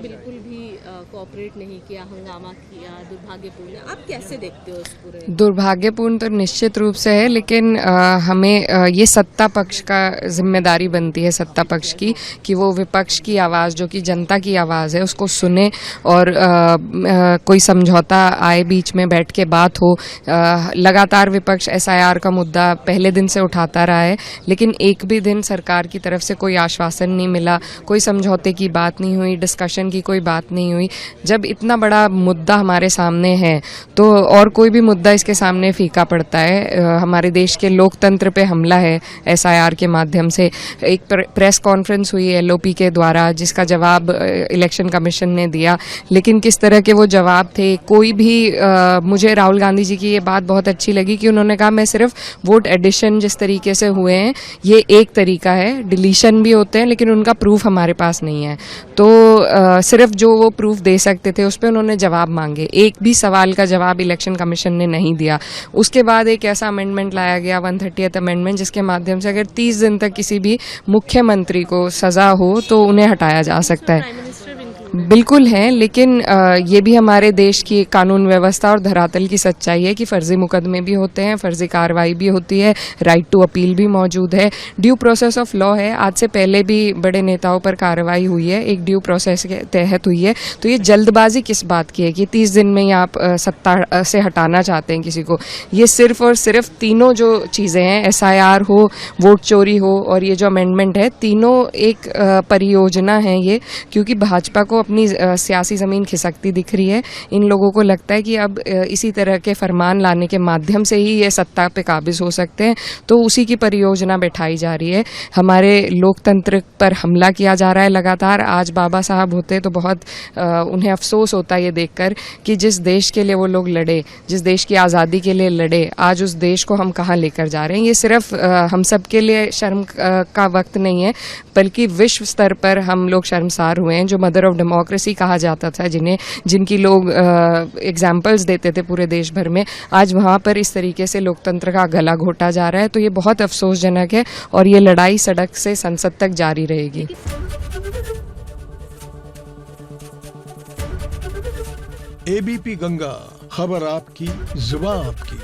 बिल्कुल भी कोऑपरेट नहीं किया, हंगामा किया, दुर्भाग्यपूर्ण है। आप कैसे देखते हो इस पूरे? दुर्भाग्यपूर्ण तो निश्चित रूप से है, लेकिन हमें ये सत्ता पक्ष का जिम्मेदारी बनती है, सत्ता पक्ष की, कि वो विपक्ष की आवाज़, जो कि जनता की आवाज़ है, उसको सुने और कोई समझौता आए, बीच में बैठ के बात हो। लगातार विपक्ष SIR का मुद्दा पहले दिन से उठाता रहा है, लेकिन एक भी दिन सरकार की तरफ से कोई आश्वासन नहीं मिला, कोई समझौते की बात नहीं हुई, डिस्कशन की कोई बात नहीं हुई। जब इतना बड़ा मुद्दा हमारे सामने है तो और कोई भी मुद्दा इसके सामने फीका पड़ता है। हमारे देश के लोकतंत्र पे हमला है SIR के माध्यम से। एक प्रेस कॉन्फ्रेंस हुई LOP के द्वारा, जिसका जवाब इलेक्शन कमीशन ने दिया, लेकिन किस तरह के वो जवाब थे, कोई भी मुझे राहुल गांधी जी की ये बात बहुत अच्छी लगी कि उन्होंने कहा मैं सिर्फ वोट एडिशन जिस तरीके से हुए हैं ये एक तरीका है, डिलीशन भी होते हैं लेकिन उनका प्रूफ हमारे पास नहीं है। तो सिर्फ जो वो प्रूफ दे सकते थे उस पर उन्होंने जवाब मांगे, एक भी सवाल का जवाब इलेक्शन कमीशन ने नहीं दिया। उसके बाद एक ऐसा अमेंडमेंट लाया गया, 130th अमेंडमेंट, जिसके माध्यम से अगर 30 दिन तक किसी भी मुख्यमंत्री को सजा हो तो उन्हें हटाया जा सकता है। बिल्कुल है, लेकिन ये भी हमारे देश की कानून व्यवस्था और धरातल की सच्चाई है कि फर्जी मुकदमे भी होते हैं, फर्जी कार्रवाई भी होती है, राइट टू अपील भी मौजूद है, ड्यू प्रोसेस ऑफ लॉ है। आज से पहले भी बड़े नेताओं पर कार्रवाई हुई है, एक ड्यू प्रोसेस के तहत हुई है। तो ये जल्दबाजी किस बात की है कि 30 दिन में ही आप सत्ता से हटाना चाहते हैं किसी को? ये सिर्फ और सिर्फ तीनों जो चीज़ें हैं, SIR हो, वोट चोरी हो और ये जो अमेंडमेंट है, तीनों एक परियोजना है ये, क्योंकि भाजपा को अपनी सियासी ज़मीन खिसकती दिख रही है। इन लोगों को लगता है कि अब इसी तरह के फरमान लाने के माध्यम से ही ये सत्ता पे काबिज हो सकते हैं, तो उसी की परियोजना बैठाई जा रही है। हमारे लोकतंत्र पर हमला किया जा रहा है लगातार। आज बाबा साहब होते तो बहुत उन्हें अफसोस होता ये देखकर कि जिस देश के लिए वो लोग लड़े, जिस देश की आज़ादी के लिए लड़े, आज उस देश को हम कहाँ लेकर जा रहे हैं। ये सिर्फ हम सब के लिए शर्म का वक्त नहीं है, बल्कि विश्व स्तर पर हम लोग शर्मसार हुए हैं। जो मदर ऑफ डेमोक्रेसी कहा जाता था, जिनकी लोग एग्जाम्पल्स देते थे पूरे देश भर में, आज वहाँ पर इस तरीके से लोकतंत्र का गला घोटा जा रहा है। तो ये बहुत अफसोसजनक है और ये लड़ाई सड़क से संसद तक जारी रहेगी। ABP गंगा, खबर आपकी, जुबान आपकी।